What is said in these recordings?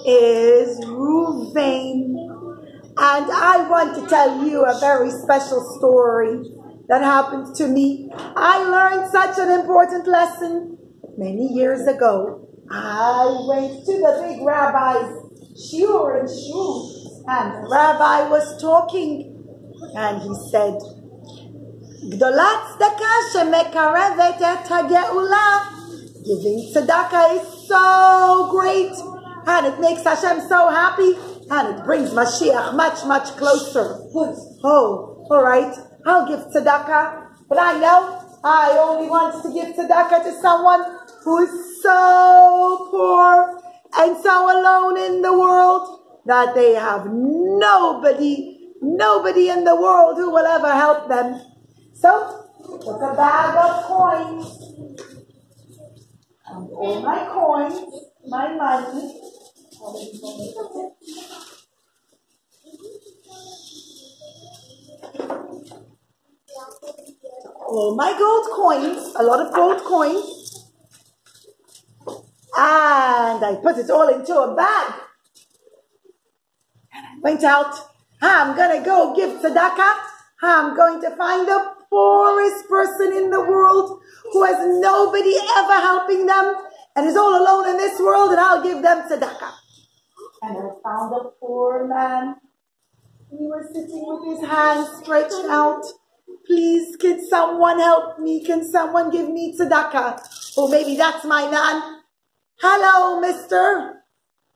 is Ruvain. And I want to tell you a very special story that happened to me. I learned such an important lesson many years ago. I went to the big rabbi's shiur in shul, and the rabbi was talking, and he said, Gdolat tzedakah shemekarevet et hageula. Giving tzedakah is so great, and it makes Hashem so happy, and it brings Mashiach much, much closer. Oh, all right, I'll give tzedakah, but I know I only want to give tzedakah to someone who is so poor and so alone in the world that they have nobody in the world who will ever help them. So, took a bag of coins, and all my coins, my money, all my gold coins, a lot of gold coins, and I put it all into a bag. And I went out. I'm going to go give tzedakah. I'm going to find the poorest person in the world who has nobody ever helping them and is all alone in this world, and I'll give them tzedakah. And I found a poor man. He was sitting with his hands stretched out. Please, can someone help me? Can someone give me tzedakah? Oh, maybe that's my man. Hello, mister.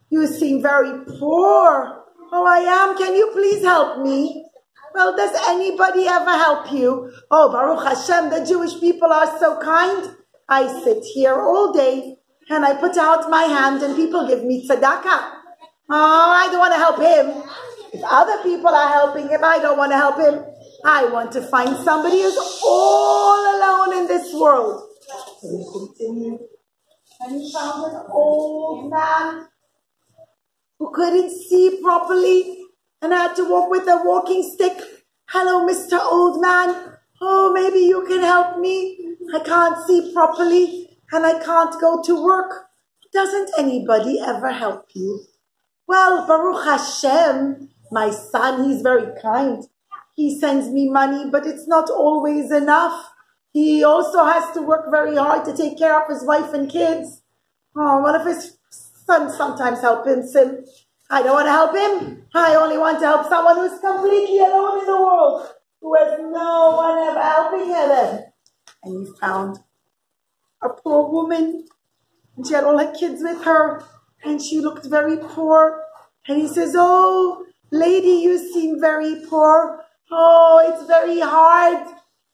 You seem very poor. Oh, I am. Can you please help me? Well, does anybody ever help you? Oh, Baruch Hashem, the Jewish people are so kind. I sit here all day and I put out my hand and people give me tzedakah. Oh, I don't want to help him. If other people are helping him, I don't want to help him. I want to find somebody who's all alone in this world. So he continued, and he found an old man who couldn't see properly and had to walk with a walking stick. Hello, Mr. Old Man. Oh, maybe you can help me. I can't see properly and I can't go to work. Doesn't anybody ever help you? Well, Baruch Hashem, my son, he's very kind. He sends me money, but it's not always enough. He also has to work very hard to take care of his wife and kids. Oh, one of his sons sometimes helps him. I don't want to help him. I only want to help someone who's completely alone in the world, who has no one ever helping him. And he found a poor woman, and she had all her kids with her, and she looked very poor. And he says, oh, lady, you seem very poor. Oh, it's very hard.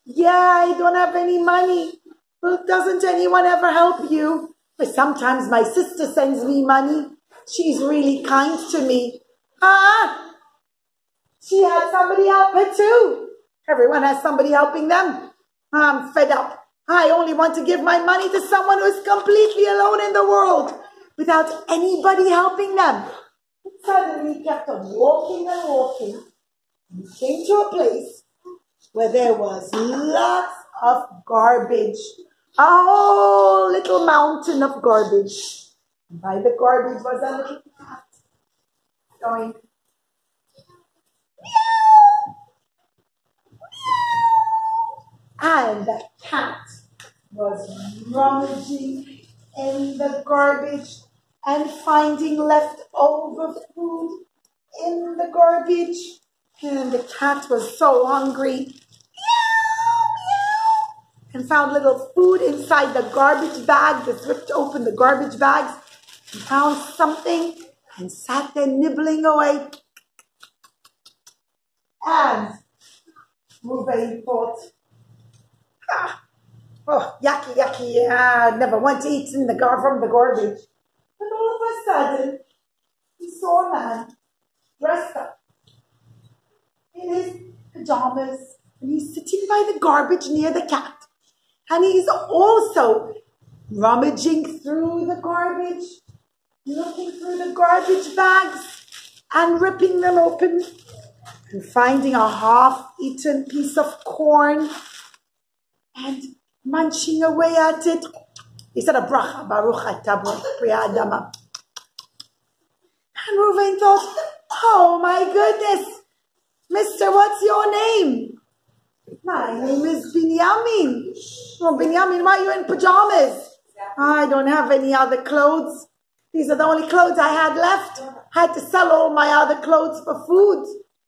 Yeah, I don't have any money. Well, doesn't anyone ever help you? But sometimes my sister sends me money. She's really kind to me. She had somebody help her too. Everyone has somebody helping them. I'm fed up. I only want to give my money to someone who's completely alone in the world without anybody helping them. And suddenly he kept on walking and walking. And he came to a place where there was lots of garbage. A whole little mountain of garbage. And by the garbage was a little cat going, meow, meow. And the cat was rummaging in the garbage and finding leftover food in the garbage. And the cat was so hungry, and found little food inside the garbage bag. Just ripped open the garbage bags and found something and sat there nibbling away. And Ruvain thought, oh, yucky, yucky, I never want to eat from the garbage. But all of a sudden, he saw a man dressed up in his pajamas, and he's sitting by the garbage near the cat. And he's also rummaging through the garbage, looking through the garbage bags and ripping them open and finding a half-eaten piece of corn and munching away at it. He said a bracha, Baruch atah b'ri'ah adama. Reuven thought, oh my goodness, Mister, what's your name? My name is Binyamin. Oh, Binyamin, why are you in pajamas? I don't have any other clothes. These are the only clothes I had left. I had to sell all my other clothes for food.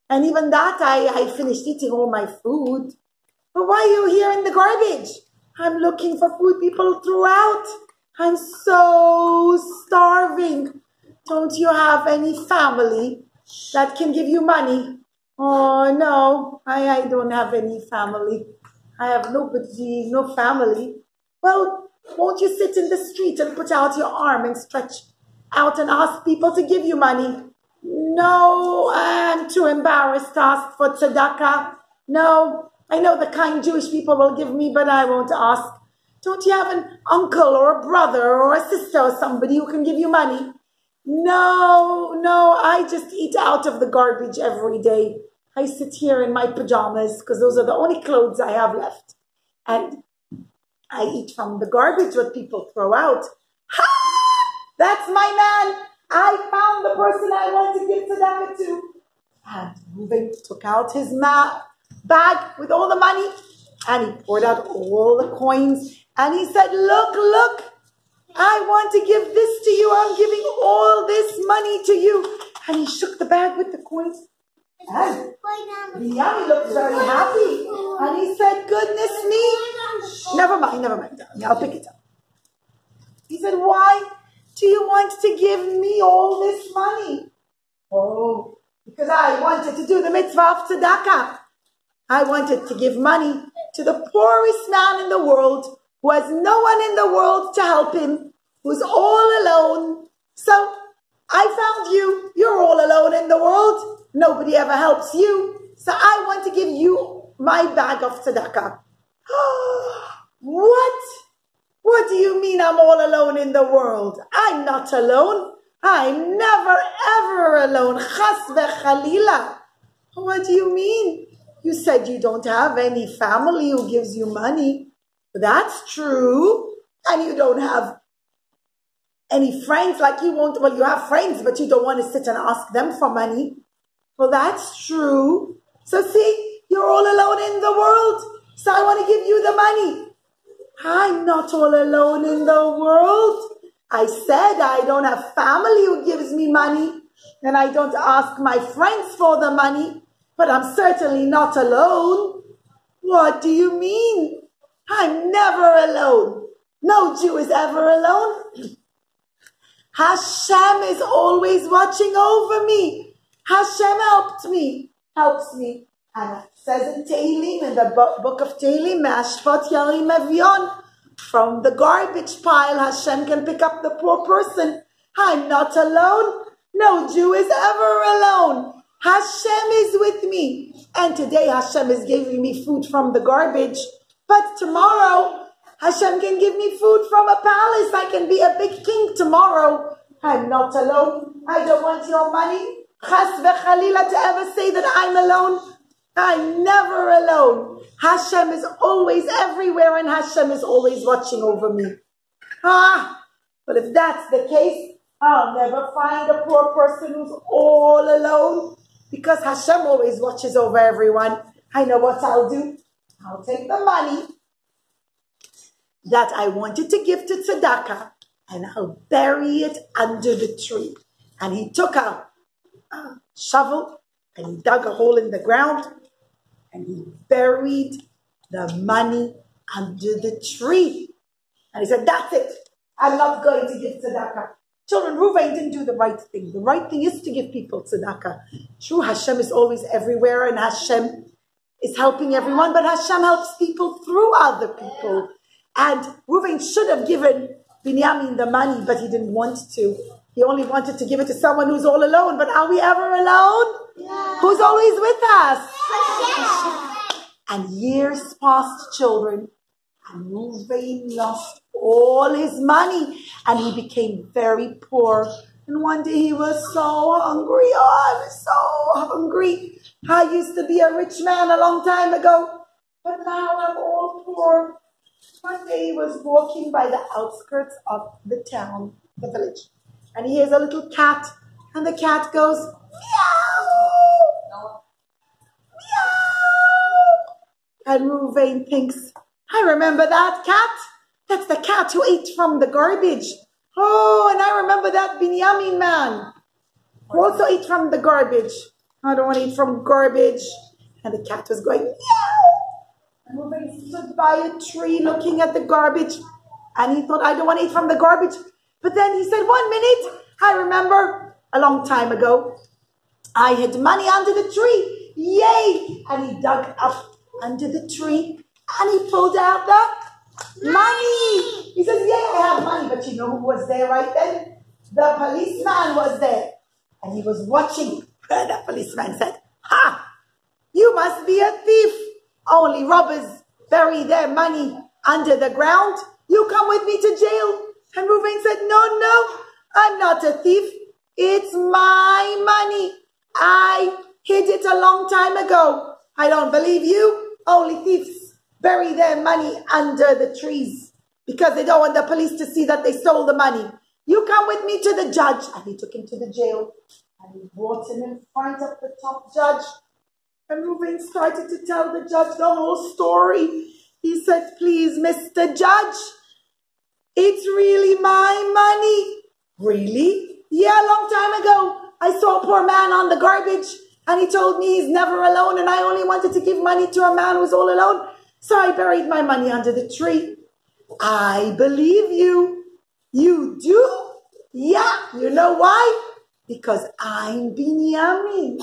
And even that, I finished eating all my food. But why are you here in the garbage? I'm looking for food people threw out. I'm so starving. Don't you have any family that can give you money? Oh, no, I don't have any family. I have nobody, no family. Well, won't you sit in the street and put out your arm and stretch out and ask people to give you money? No, I'm too embarrassed to ask for tzedakah. No, I know the kind Jewish people will give me, but I won't ask. Don't you have an uncle or a brother or a sister or somebody who can give you money? No, I just eat out of the garbage every day. I sit here in my pajamas because those are the only clothes I have left. And I eat from the garbage what people throw out. Ha! That's my man. I found the person I want to give tzedakah to. And Reuven took out his bag with all the money and he poured out all the coins and he said, look, I want to give this to you. I'm giving all this money to you. And he shook the bag with the coins. And Binyamin looked very happy. And he said, goodness me. Never mind. I'll pick it up. He said, why do you want to give me all this money? Oh, because I wanted to do the mitzvah of tzedakah. I wanted to give money to the poorest man in the world who has no one in the world to help him, who's all alone. So I found you. You're all alone in the world. Nobody ever helps you. So I want to give you my bag of tzedakah. What? What do you mean I'm all alone in the world? I'm not alone. I'm never ever alone. Chas v'chalila. What do you mean? You said you don't have any family who gives you money. That's true. And you don't have any friends like you won't. Well, you have friends, but you don't want to sit and ask them for money. Well, that's true. So see, you're all alone in the world. So I want to give you the money. I'm not all alone in the world. I said I don't have family who gives me money. And I don't ask my friends for the money. But I'm certainly not alone. What do you mean? I'm never alone. No Jew is ever alone. Hashem is always watching over me. Hashem helps me. And it says in Tehillim, in the book of Tehillim, Mashpot yarim evyon, from the garbage pile, Hashem can pick up the poor person. I'm not alone. No Jew is ever alone. Hashem is with me. And today Hashem is giving me food from the garbage. But tomorrow, Hashem can give me food from a palace. I can be a big king tomorrow. I'm not alone. I don't want your money. Chas v'chalila to ever say that I'm alone. I'm never alone. Hashem is always everywhere and Hashem is always watching over me. But if that's the case, I'll never find a poor person who's all alone because Hashem always watches over everyone. I know what I'll do. I'll take the money that I wanted to give to tzedakah and I'll bury it under the tree. And he took a shovel and he dug a hole in the ground and he buried the money under the tree. And he said, that's it. I'm not going to give tzedakah. Children, Reuven didn't do the right thing. The right thing is to give people tzedakah. True, Hashem is always everywhere and Hashem is helping everyone, but Hashem helps people through other people. And Reuven should have given Binyamin the money, but he didn't want to. He only wanted to give it to someone who's all alone. But are we ever alone? Yeah. Who's always with us? Hashem. And years passed, children, and Reuven lost all his money, and he became very poor. And one day he was so hungry. Oh, I was so hungry. I used to be a rich man a long time ago, but now I'm all poor. One day he was walking by the outskirts of the town, the village, and he hears a little cat And the cat goes, meow, meow. And Reuven thinks, I remember that cat. That's the cat who ate from the garbage. Oh, and I remember that Binyamin man who also ate from the garbage. I don't want to eat from garbage. And the cat was going, meow. And Reuven stood by a tree looking at the garbage. And he thought, I don't want to eat from the garbage. But then he said, 1 minute. I remember a long time ago, I had money under the tree. Yay! And he dug up under the tree and he pulled out the money. He says, yeah, I have money. But you know who was there right then? The policeman was there. And he was watching. And the policeman said, ha! You must be a thief. Only robbers bury their money under the ground. You come with me to jail. And Reuven said, no, I'm not a thief. It's my money. I hid it a long time ago. I don't believe you. Only thieves bury their money under the trees because they don't want the police to see that they stole the money. You come with me to the judge. And he took him to the jail. And he brought him in front of the top judge. And Reuven started to tell the judge the whole story. He said, please, Mr. Judge, it's really my money. Really? Yeah, a long time ago, I saw a poor man on the garbage and he told me he's never alone and I only wanted to give money to a man who's all alone. So I buried my money under the tree. I believe you. You do? Yeah. You know why? Because I'm Binyamin.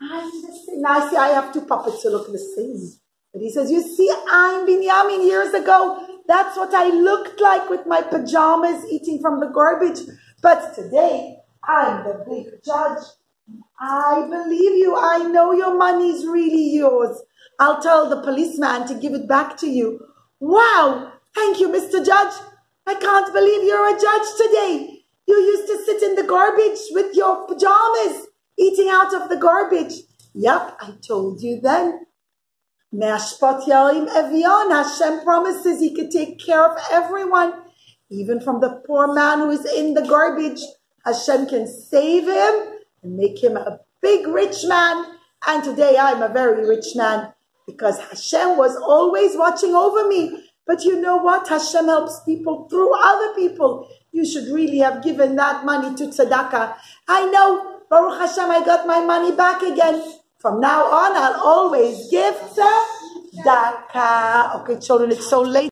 Now, see, I have two puppets who look the same. But he says, you see, I'm Binyamin. Years ago, that's what I looked like with my pajamas eating from the garbage. But today, I'm the big judge. I believe you. I know your money's really yours. I'll tell the policeman to give it back to you. Wow. Thank you, Mr. Judge. I can't believe you're a judge today. You used to sit in the garbage with your pajamas, eating out of the garbage. Yep, I told you then. Mashpat yarim evyon. Hashem promises he could take care of everyone. Even from the poor man who is in the garbage. Hashem can save him and make him a big rich man. And today I'm a very rich man because Hashem was always watching over me. But you know what? Hashem helps people through other people. You should really have given that money to tzedakah. I know, Baruch Hashem, I got my money back again. From now on, I'll always give tzedakah. Okay, children, it's so late.